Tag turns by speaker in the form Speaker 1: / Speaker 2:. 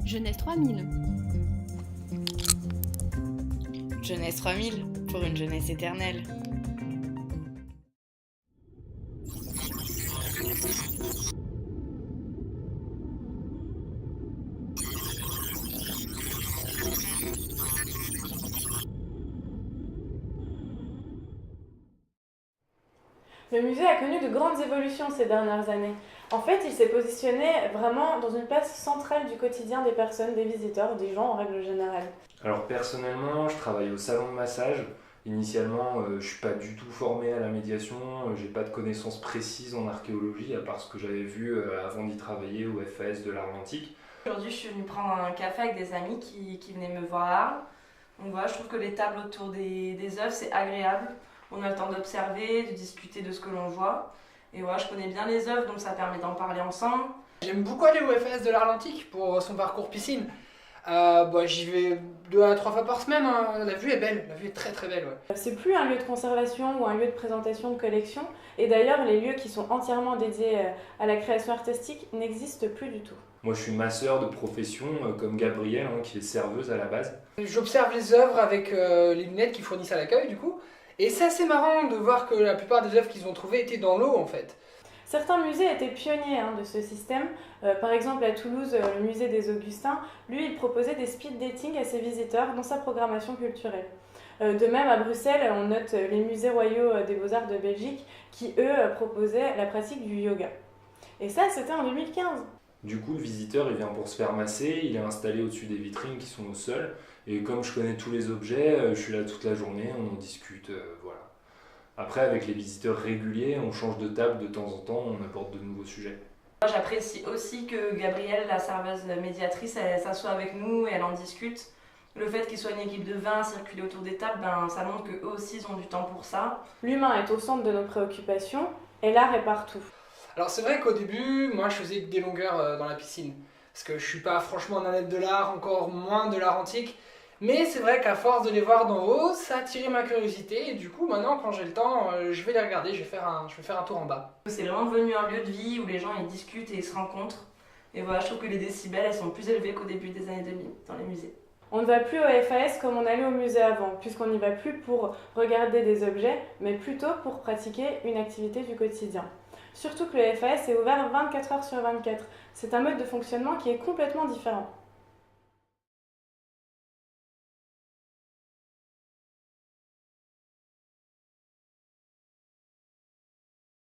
Speaker 1: Jeunesse 3000.
Speaker 2: Jeunesse 3000, pour une jeunesse éternelle.
Speaker 3: Le musée a connu de grandes évolutions ces dernières années. En fait, il s'est positionné vraiment dans une place centrale du quotidien des personnes, des visiteurs, des gens en règle générale.
Speaker 4: Alors personnellement, je travaille au salon de massage. Initialement, je suis pas du tout formé à la médiation, j'ai pas de connaissances précises en archéologie, à part ce que j'avais vu avant d'y travailler au FAS de l'art antique.
Speaker 5: Aujourd'hui, je suis venue prendre un café avec des amis qui venaient me voir à Arles. Donc voilà, je trouve que les tables autour des œuvres, c'est agréable. On a le temps d'observer, de discuter de ce que l'on voit. Et voilà, je connais bien les œuvres, donc ça permet d'en parler ensemble.
Speaker 6: J'aime beaucoup aller au FAS de l'art antique pour son parcours piscine. J'y vais 2 à 3 fois par semaine, hein. La vue est belle, la vue est très très belle. Ouais.
Speaker 3: C'est plus un lieu de conservation ou un lieu de présentation de collection, et d'ailleurs les lieux qui sont entièrement dédiés à la création artistique n'existent plus du tout.
Speaker 4: Moi je suis masseur de profession, comme Gabrielle, qui est serveuse à la base.
Speaker 6: J'observe les œuvres avec les lunettes qu'ils fournissent à l'accueil du coup. Et c'est assez marrant de voir que la plupart des œuvres qu'ils ont trouvées étaient dans l'eau en fait.
Speaker 3: Certains musées étaient pionniers de ce système. Par exemple à Toulouse, le musée des Augustins, lui il proposait des speed dating à ses visiteurs dans sa programmation culturelle. De même à Bruxelles, on note les musées royaux des beaux-arts de Belgique qui eux proposaient la pratique du yoga. Et ça c'était en 2015.
Speaker 4: Du coup, le visiteur il vient pour se faire masser, il est installé au-dessus des vitrines qui sont au sol. Et comme je connais tous les objets, je suis là toute la journée, on en discute, voilà. Après, avec les visiteurs réguliers, on change de table de temps en temps, on aborde de nouveaux sujets.
Speaker 5: Moi, j'apprécie aussi que Gabrielle, la serveuse médiatrice, elle s'assoit avec nous et elle en discute. Le fait qu'il soit une équipe de 20 à circuler autour des tables, ça montre qu'eux aussi ils ont du temps pour ça.
Speaker 3: L'humain est au centre de nos préoccupations et l'art est partout.
Speaker 6: Alors c'est vrai qu'au début, moi je faisais des longueurs dans la piscine. Parce que je suis pas franchement un adepte de l'art, encore moins de l'art antique. Mais c'est vrai qu'à force de les voir d'en haut, ça a attiré ma curiosité. Et du coup, maintenant, quand j'ai le temps, je vais les regarder, je vais faire un tour en bas.
Speaker 5: C'est vraiment devenu un lieu de vie où les gens ils discutent et ils se rencontrent. Et voilà, je trouve que les décibels elles sont plus élevés qu'au début des années 2000 dans les musées.
Speaker 3: On ne va plus au FAS comme on allait au musée avant, puisqu'on n'y va plus pour regarder des objets, mais plutôt pour pratiquer une activité du quotidien. Surtout que le FAS est ouvert 24 heures sur 24. C'est un mode de fonctionnement qui est complètement différent.